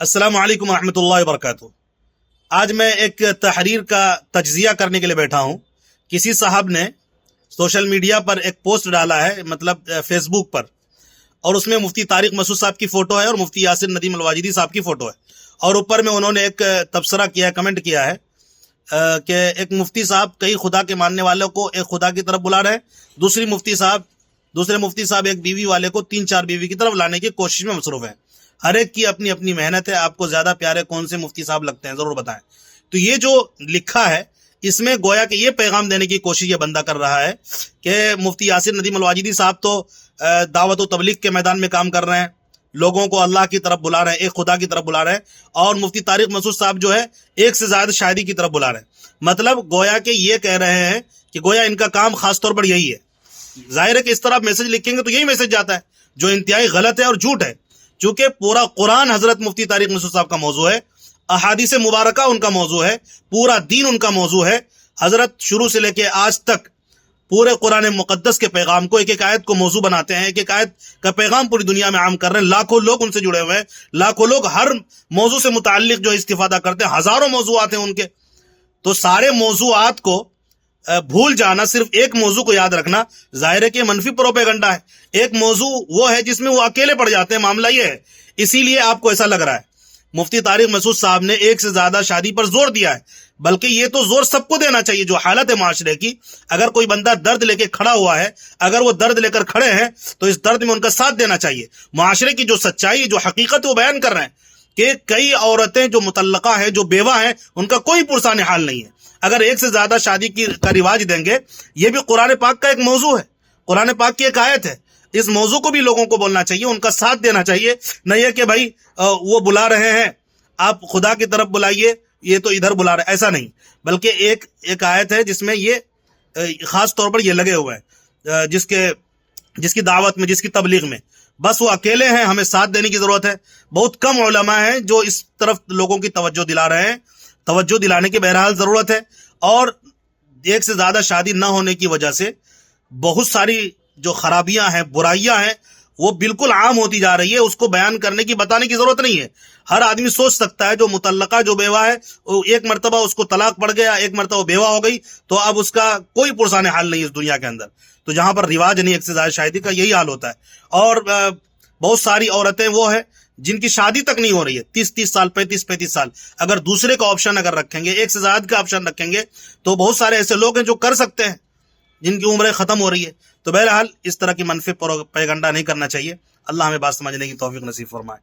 السلام علیکم ورحمۃ اللہ وبرکاتہ۔ آج میں ایک تحریر کا تجزیہ کرنے کے لیے بیٹھا ہوں۔ کسی صاحب نے سوشل میڈیا پر ایک پوسٹ ڈالا ہے، مطلب فیس بک پر، اور اس میں مفتی طارق مسعود صاحب کی فوٹو ہے اور مفتی یاسر ندیم الواجدی صاحب کی فوٹو ہے، اور اوپر میں انہوں نے ایک تبصرہ کیا ہے، کمنٹ کیا ہے کہ ایک مفتی صاحب کئی خدا کے ماننے والوں کو ایک خدا کی طرف بلا رہے ہیں، دوسرے مفتی صاحب ایک بیوی والے کو 3-4 بیوی کی طرف لانے کی کوشش میں مصروف ہیں۔ ہر ایک کی اپنی اپنی محنت ہے۔ آپ کو زیادہ پیارے کون سے مفتی صاحب لگتے ہیں ضرور بتائیں۔ تو یہ جو لکھا ہے اس میں گویا کہ یہ پیغام دینے کی کوشش یہ بندہ کر رہا ہے کہ مفتی یاسر ندیم الواجدی صاحب تو دعوت و تبلیغ کے میدان میں کام کر رہے ہیں، لوگوں کو اللہ کی طرف بلا رہے ہیں، ایک خدا کی طرف بلا رہے ہیں، اور مفتی طارق مسعود صاحب جو ہے ایک سے زائد شاعری کی طرف بلا رہے ہیں۔ مطلب گویا کہ یہ کہہ رہے ہیں کہ گویا ان کا کام خاص طور پر یہی ہے۔ ظاہر ہے کہ اس طرح آپ میسج لکھیں گے تو یہی میسج جاتا ہے جو انتہائی غلط ہے اور جھوٹ ہے، چونکہ پورا قرآن حضرت مفتی طارق مسعود صاحب کا موضوع ہے، احادیث مبارکہ ان کا موضوع ہے، پورا دین ان کا موضوع ہے۔ حضرت شروع سے لے کے آج تک پورے قرآن مقدس کے پیغام کو، ایک ایک آیت کو موضوع بناتے ہیں، ایک ایک آیت کا پیغام پوری دنیا میں عام کر رہے ہیں۔ لاکھوں لوگ ان سے جڑے ہوئے ہیں، لاکھوں لوگ ہر موضوع سے متعلق جو استفادہ کرتے ہیں، ہزاروں موضوعات ہیں ان کے۔ تو سارے موضوعات کو بھول جانا، صرف ایک موضوع کو یاد رکھنا، ظاہر ہے کہ منفی پروپیگنڈا ہے۔ ایک موضوع وہ ہے جس میں وہ اکیلے پڑ جاتے ہیں، معاملہ یہ ہے، اسی لیے آپ کو ایسا لگ رہا ہے۔ مفتی طارق مسعود صاحب نے ایک سے زیادہ شادی پر زور دیا ہے، بلکہ یہ تو زور سب کو دینا چاہیے جو حالت ہے معاشرے کی۔ اگر کوئی بندہ درد لے کے کھڑا ہوا ہے، اگر وہ درد لے کر کھڑے ہیں تو اس درد میں ان کا ساتھ دینا چاہیے۔ معاشرے کی جو سچائی، جو حقیقت وہ بیان کر رہے ہیں کہ کئی عورتیں جو مطلقہ ہیں، جو بیوہ ہیں، ان کا کوئی پرسان حال نہیں ہے۔ اگر ایک سے زیادہ شادی کا رواج دیں گے، یہ بھی قرآن پاک کا ایک موضوع ہے، قرآن پاک کی ایک آیت ہے۔ اس موضوع کو بھی لوگوں کو بولنا چاہیے، ان کا ساتھ دینا چاہیے، نہیں ہے کہ بھائی وہ بلا رہے ہیں آپ خدا کی طرف بلائیے، یہ تو ادھر بلا رہے، ایسا نہیں۔ بلکہ ایک آیت ہے جس میں یہ خاص طور پر یہ لگے ہوئے ہیں، جس کی دعوت میں، جس کی تبلیغ میں بس وہ اکیلے ہیں، ہمیں ساتھ دینے کی ضرورت ہے۔ بہت کم علماء ہیں جو اس طرف لوگوں کی توجہ دلا رہے ہیں، توجہ دلانے کی بہرحال ضرورت ہے۔ اور ایک سے زیادہ شادی نہ ہونے کی وجہ سے بہت ساری جو خرابیاں ہیں، برائیاں ہیں، وہ بالکل عام ہوتی جا رہی ہے۔ اس کو بیان کرنے کی، بتانے کی ضرورت نہیں ہے۔ ہر آدمی سوچ سکتا ہے، جو متعلقہ، جو بیوہ ہے، ایک مرتبہ اس کو طلاق پڑ گیا، ایک مرتبہ بیوہ ہو گئی، تو اب اس کا کوئی پرسان حال نہیں اس دنیا کے اندر۔ تو جہاں پر رواج نہیں ایک سے زیادہ شادی کا، یہی حال ہوتا ہے۔ اور بہت ساری عورتیں وہ ہیں جن کی شادی تک نہیں ہو رہی ہے، 30 سال، 35 سال۔ اگر دوسرے کا آپشن اگر رکھیں گے، ایک سے زیادہ کا آپشن رکھیں گے، تو بہت سارے ایسے لوگ ہیں جو کر سکتے ہیں، جن کی عمریں ختم ہو رہی ہے۔ تو بہرحال اس طرح کی منفی پروپیگنڈا نہیں کرنا چاہیے۔ اللہ ہمیں بات سمجھنے کی توفیق نصیب فرمائے۔